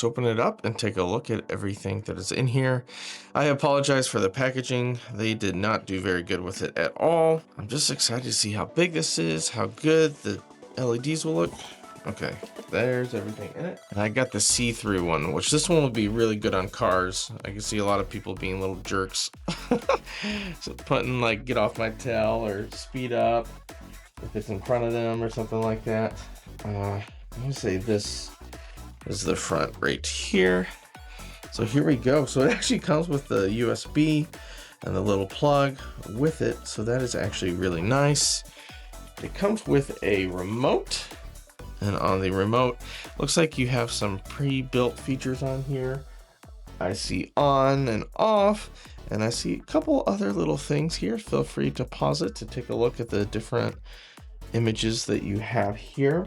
let's open it up and take a look at everything that is in here. I apologize for the packaging. They did not do very good with it at all. I'm just excited to see how big this is, how good the LEDs will look. Okay, there's everything in it. And I got the see-through one, which this one would be really good on cars. I can see a lot of people being little jerks. So putting like get off my tail or speed up if it's in front of them or something like that. I'm gonna say this is the front right here. So here we go. So it actually comes with the USB and the little plug with it. So that is actually really nice. It comes with a remote. And on the remote, looks like you have some pre-built features on here. I see on and off, and I see a couple other little things here. Feel free to pause it to take a look at the different images that you have here.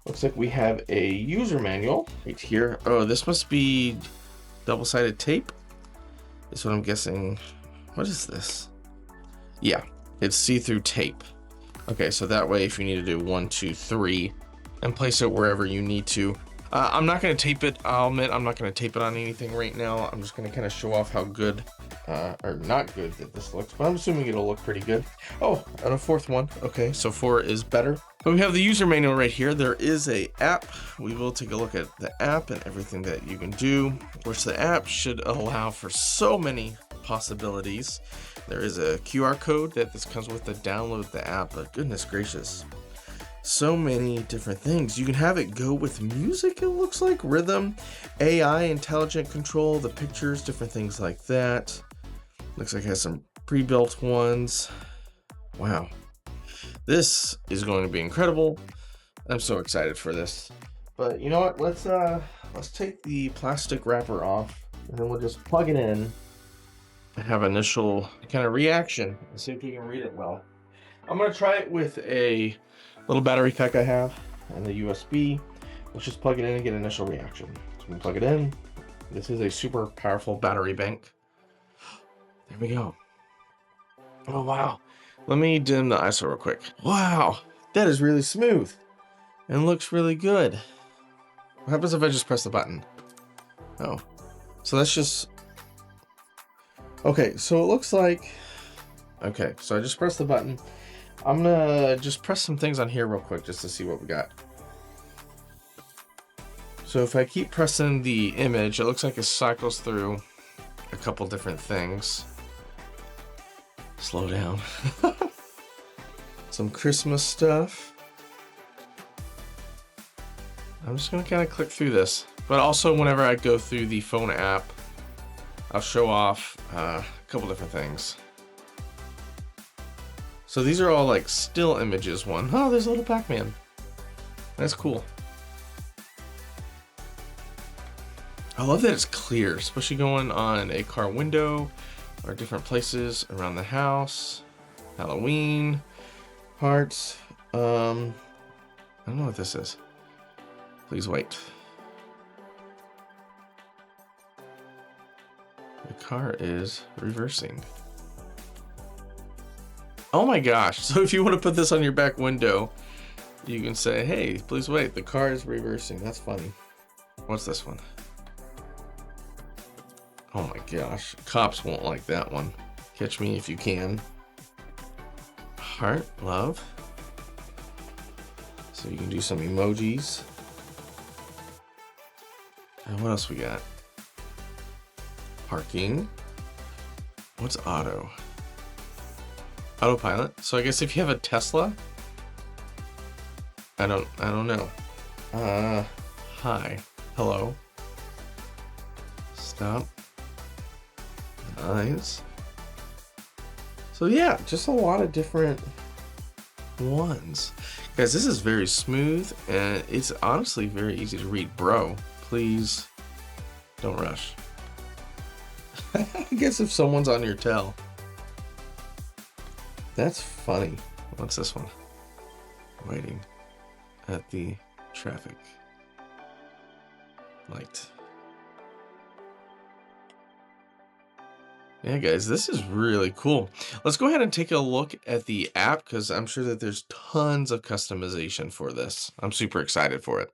Looks like we have a user manual right here. Oh, this must be double-sided tape. That's what I'm guessing. What is this? Yeah, it's see-through tape. Okay, so that way if you need to do 1, 2, 3, and place it wherever you need to. I'm not going to tape it. I'll admit I'm not going to tape it on anything right now. I'm just going to kind of show off how good or not good that this looks, but I'm assuming it'll look pretty good. Oh, and a fourth one. Okay, so 4 is better. But we have the user manual right here. There is a app. We will take a look at the app and everything that you can do, which the app should allow for so many possibilities. There is a QR code that this comes with to download the app, but goodness gracious. So many different things. You can have it go with music, it looks like, rhythm, AI, intelligent control, the pictures, different things like that. Looks like it has some pre-built ones. Wow. This is going to be incredible. I'm so excited for this. But you know what? Let's take the plastic wrapper off and then we'll just plug it in and have initial kind of reaction and see if we can read it well. I'm going to try it with a little battery pack I have and the USB. Let's just plug it in and get initial reaction. So we plug it in. This is a super powerful battery bank. There we go. Oh, wow. Let me dim the ISO real quick. Wow, that is really smooth and looks really good. What happens if I just press the button? Oh, so that's just... Okay, so it looks like... Okay, so I just pressed the button. I'm gonna just press some things on here real quick just to see what we got. So if I keep pressing the image, it looks like it cycles through a couple different things. Slow down. Some Christmas stuff. I'm just gonna kind of click through this. But also whenever I go through the phone app, I'll show off a couple different things. So these are all like still images one. Oh, there's a little Pac-Man. That's cool. I love that it's clear, especially going on a car window or different places around the house. Halloween, hearts. I don't know what this is. Please wait. The car is reversing. Oh my gosh. So if you want to put this on your back window, you can say, hey, please wait, the car is reversing. That's funny. What's this one? Oh my gosh. Cops won't like that one. Catch me if you can. Heart, love. So you can do some emojis. And what else we got? Parking. What's auto? Autopilot. So I guess if you have a Tesla, I don't know. Hi. Hello. Stop. Eyes. So yeah, just a lot of different ones. Guys, this is very smooth and it's honestly very easy to read. Bro, please don't rush. I guess if someone's on your tail. That's funny. What's this one? Waiting at the traffic light. Yeah, guys, this is really cool. Let's go ahead and take a look at the app because I'm sure that there's tons of customization for this. I'm super excited for it.